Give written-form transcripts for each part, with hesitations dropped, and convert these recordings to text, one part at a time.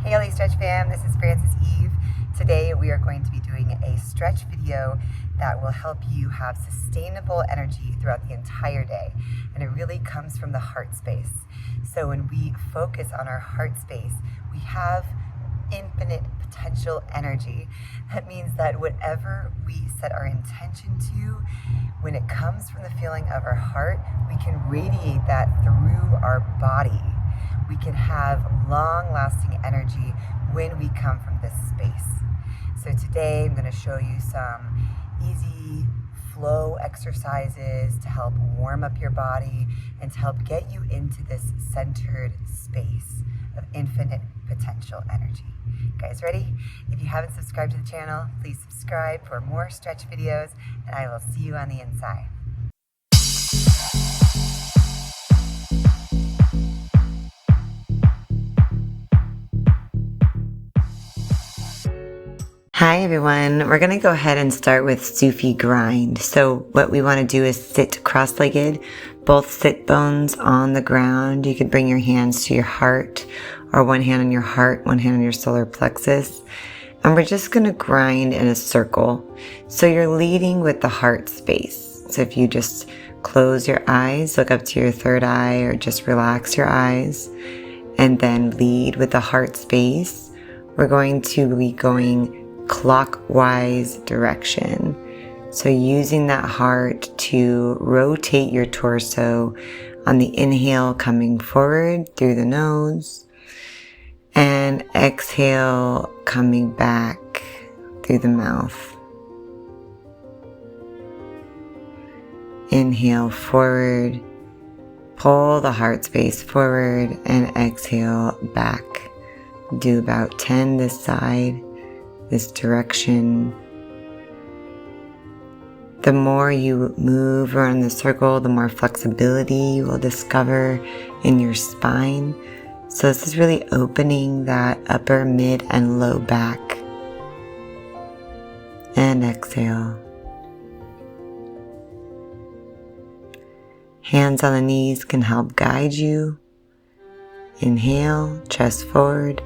Hey Holistretch fam, this is Frances Eve. Today we are going to be doing a stretch video that will help you have sustainable energy throughout the entire day. And it really comes from the heart space. So when we focus on our heart space, we have infinite potential energy. That means that whatever we set our intention to, when it comes from the feeling of our heart, we can radiate that through our body. We can have long-lasting energy when we come from this space. So today I'm going to show you some easy flow exercises to help warm up your body and to help get you into this centered space of infinite potential energy. Guys, ready? If you haven't subscribed to the channel, please subscribe for more stretch videos, and I will see you on the inside. Hi everyone, we're going to go ahead and start with Sufi grind. So what we want to do is sit cross-legged, both sit bones on the ground. You could bring your hands to your heart, or one hand on your heart, one hand on your solar plexus. And we're just going to grind in a circle. So you're leading with the heart space. So if you just close your eyes, look up to your third eye, or just relax your eyes, and then lead with the heart space, we're going to be going clockwise direction. So using that heart to rotate your torso on the inhale, coming forward through the nose, and exhale, coming back through the mouth. Inhale forward, pull the heart space forward, and exhale back. Do about 10 this side, this direction. The more you move around the circle, the more flexibility you will discover in your spine. So this is really opening that upper, mid, and low back. And exhale. Hands on the knees can help guide you. Inhale, chest forward.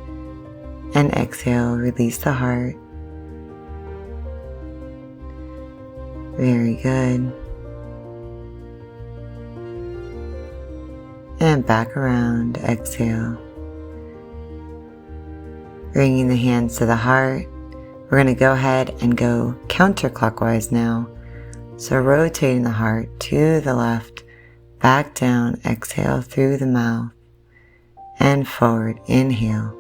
And exhale, release the heart. Very good. And back around, exhale. Bringing the hands to the heart. We're going to go ahead and go counterclockwise now. So rotating the heart to the left, back down, exhale through the mouth, and forward, inhale.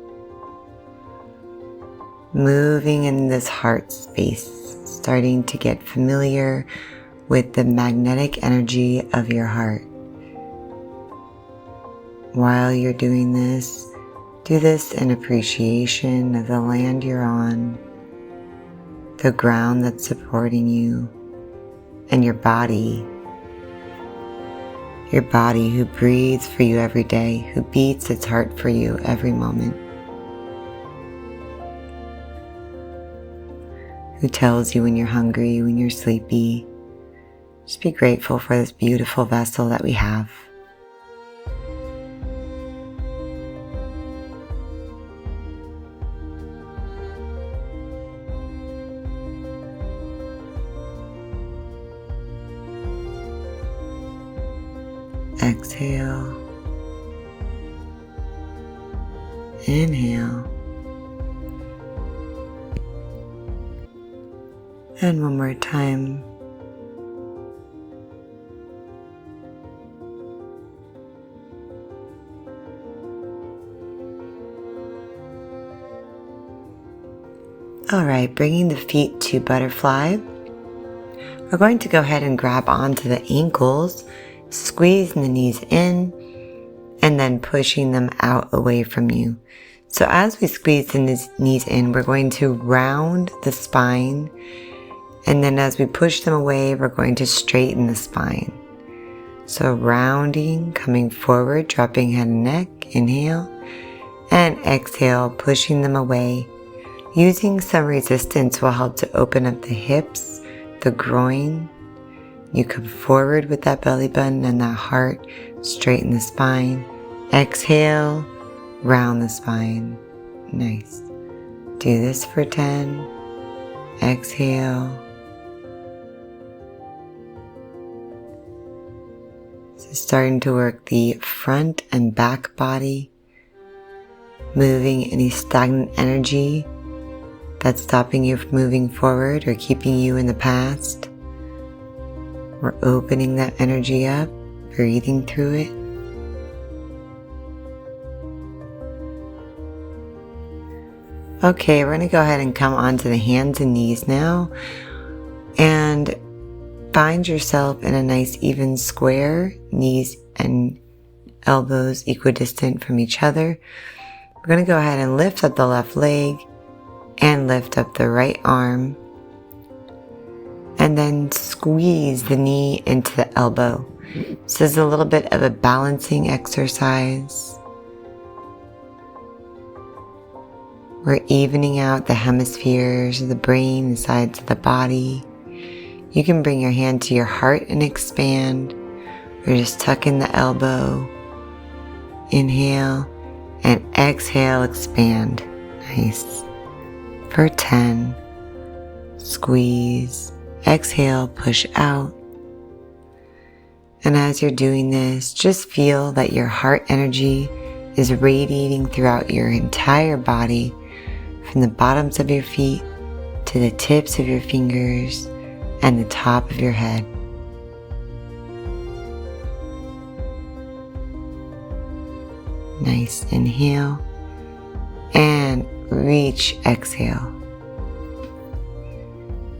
Moving in this heart space, starting to get familiar with the magnetic energy of your heart. While you're doing this, do this in appreciation of the land you're on, the ground that's supporting you, and your body. Your body who breathes for you every day, who beats its heart for you every moment. Who tells you when you're hungry, when you're sleepy. Just be grateful for this beautiful vessel that we have. Exhale. Inhale. And one more time. All right, bringing the feet to butterfly. We're going to go ahead and grab onto the ankles, squeezing the knees in, and then pushing them out away from you. So as we squeeze the knees in, we're going to round the spine. And then as we push them away, we're going to straighten the spine. So rounding, coming forward, dropping head and neck, inhale, and exhale, pushing them away. Using some resistance will help to open up the hips, the groin. You come forward with that belly button and that heart, straighten the spine. Exhale, round the spine. Nice. Do this for 10. Exhale. So starting to work the front and back body, moving any stagnant energy that's stopping you from moving forward or keeping you in the past. We're opening that energy up, breathing through it. Okay, we're going to go ahead and come onto the hands and knees now and find yourself in a nice even square, knees and elbows equidistant from each other. We're going to go ahead and lift up the left leg and lift up the right arm, and then squeeze the knee into the elbow. So this is a little bit of a balancing exercise. We're evening out the hemispheres of the brain, the sides of the body. You can bring your hand to your heart and expand, or just tuck in the elbow. Inhale and exhale, expand. Nice. For 10, squeeze. Exhale, push out. And as you're doing this, just feel that your heart energy is radiating throughout your entire body, from the bottoms of your feet to the tips of your fingers and the top of your head. Nice. Inhale and reach. Exhale.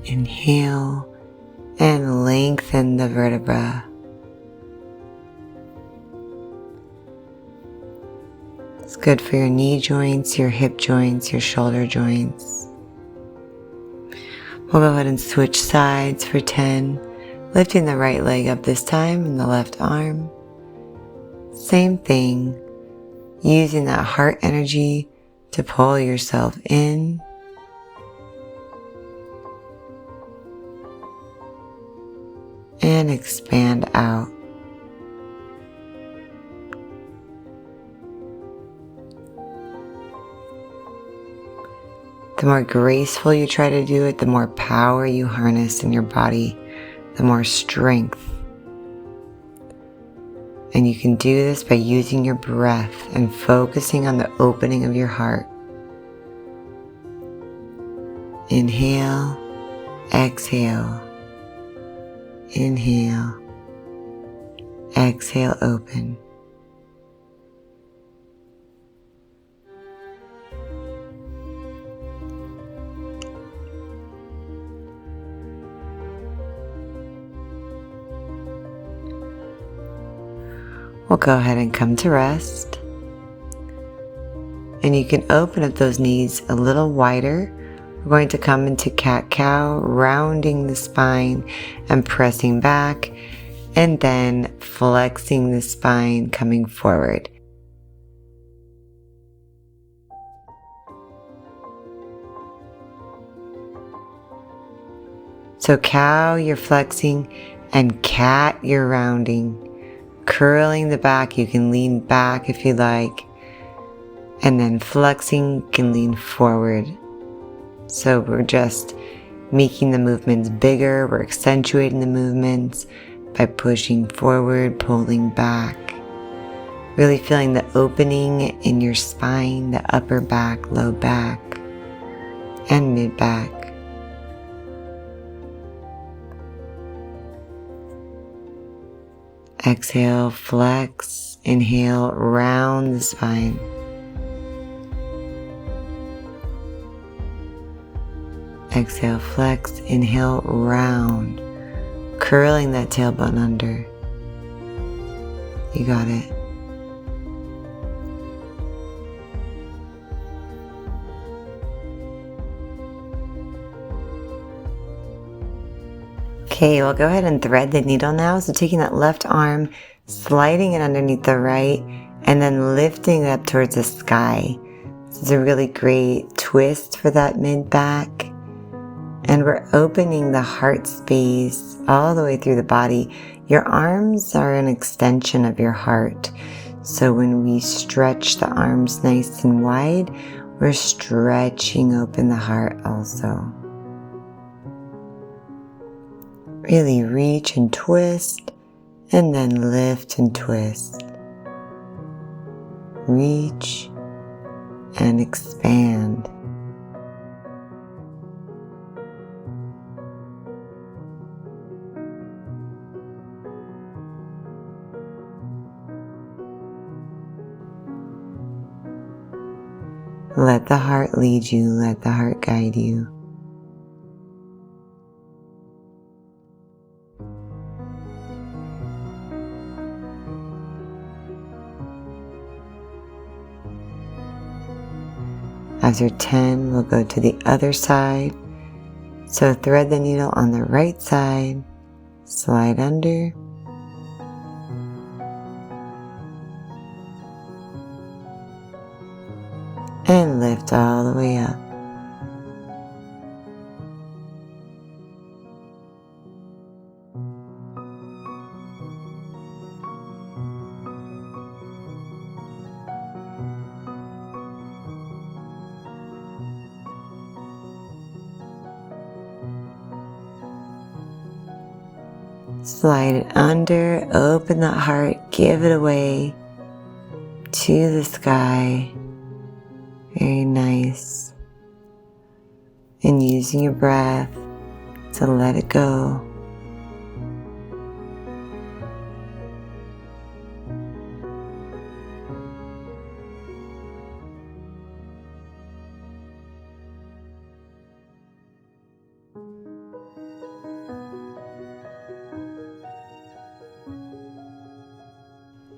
Inhale and lengthen the vertebra. It's good for your knee joints, your hip joints, your shoulder joints. We'll go ahead and switch sides for 10, lifting the right leg up this time and the left arm. Same thing, using that heart energy to pull yourself in. And expand out. The more graceful you try to do it, the more power you harness in your body, the more strength. And you can do this by using your breath and focusing on the opening of your heart. Inhale, exhale. Inhale, exhale, open. We'll go ahead and come to rest. And you can open up those knees a little wider. We're going to come into cat-cow, rounding the spine and pressing back, and then flexing the spine, coming forward. So cow, you're flexing, and cat, you're rounding. Curling the back, you can lean back if you like, and then flexing, can lean forward. So we're just making the movements bigger, we're accentuating the movements by pushing forward, pulling back. Really feeling the opening in your spine, the upper back, low back, and mid back. Exhale, flex. Inhale, round the spine. Exhale, flex. Inhale, round. Curling that tailbone under. You got it. Okay, we'll go ahead and thread the needle now. So taking that left arm, sliding it underneath the right, and then lifting it up towards the sky. This is a really great twist for that mid-back. And we're opening the heart space all the way through the body. Your arms are an extension of your heart. So when we stretch the arms nice and wide, we're stretching open the heart also. Really reach and twist, and then lift and twist. Reach and expand. Let the heart lead you, let the heart guide you. After 10, we'll go to the other side. So thread the needle on the right side, slide under, and lift all the way up. Slide it under, open that heart, give it away to the sky. Very nice. And using your breath to let it go.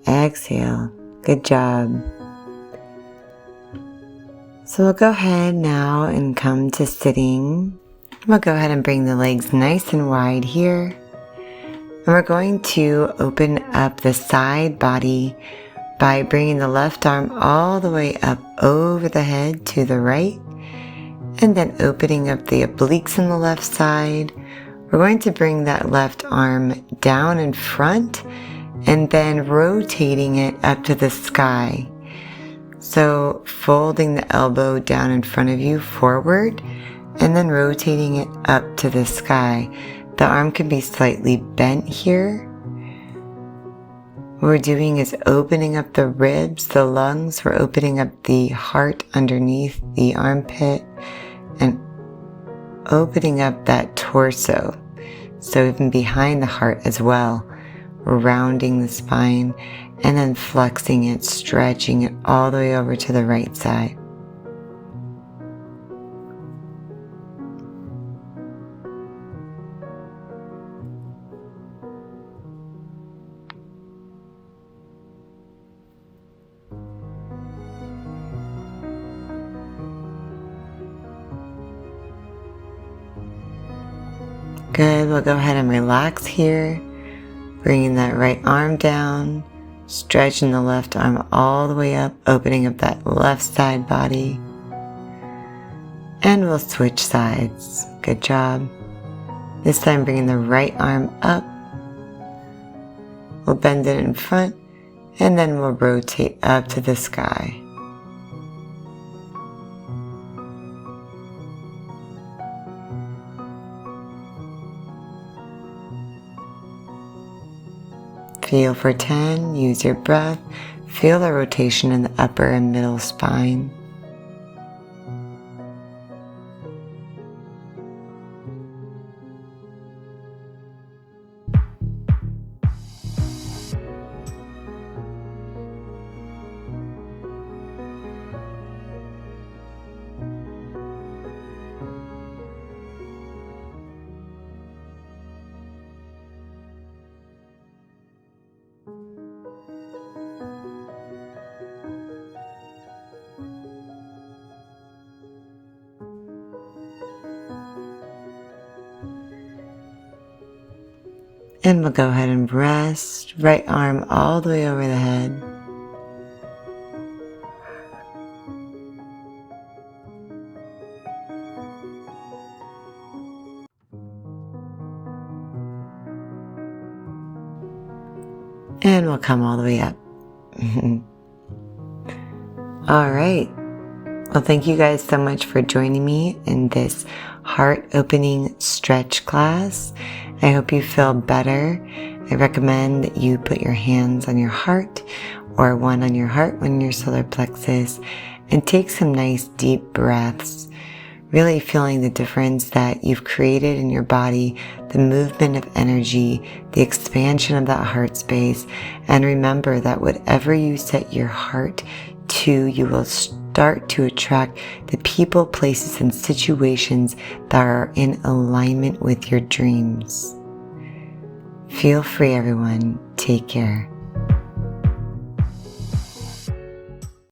Exhale. Good job. So we'll go ahead now and come to sitting. We'll go ahead and bring the legs nice and wide here. And we're going to open up the side body by bringing the left arm all the way up over the head to the right. And then opening up the obliques on the left side. We're going to bring that left arm down in front and then rotating it up to the sky. So folding the elbow down in front of you forward and then rotating it up to the sky. The arm can be slightly bent here. What we're doing is opening up the ribs, the lungs. We're opening up the heart underneath the armpit and opening up that torso. So even behind the heart as well. We're rounding the spine and then flexing it, stretching it all the way over to the right side. Good, we'll go ahead and relax here, bringing that right arm down, stretching the left arm all the way up, opening up that left side body. And we'll switch sides. Good job. This time bringing the right arm up. We'll bend it in front and then we'll rotate up to the sky. Feel for 10, use your breath, feel the rotation in the upper and middle spine. And we'll go ahead and rest, right arm all the way over the head. And we'll come all the way up. All right. Well, thank you guys so much for joining me in this heart opening stretch class. I hope you feel better. I recommend that you put your hands on your heart or one on your heart, one in your solar plexus, and take some nice deep breaths, really feeling the difference that you've created in your body, the movement of energy, the expansion of that heart space. And remember that whatever you set your heart to, you will start to attract the people, places, and situations that are in alignment with your dreams. Feel free, everyone. Take care.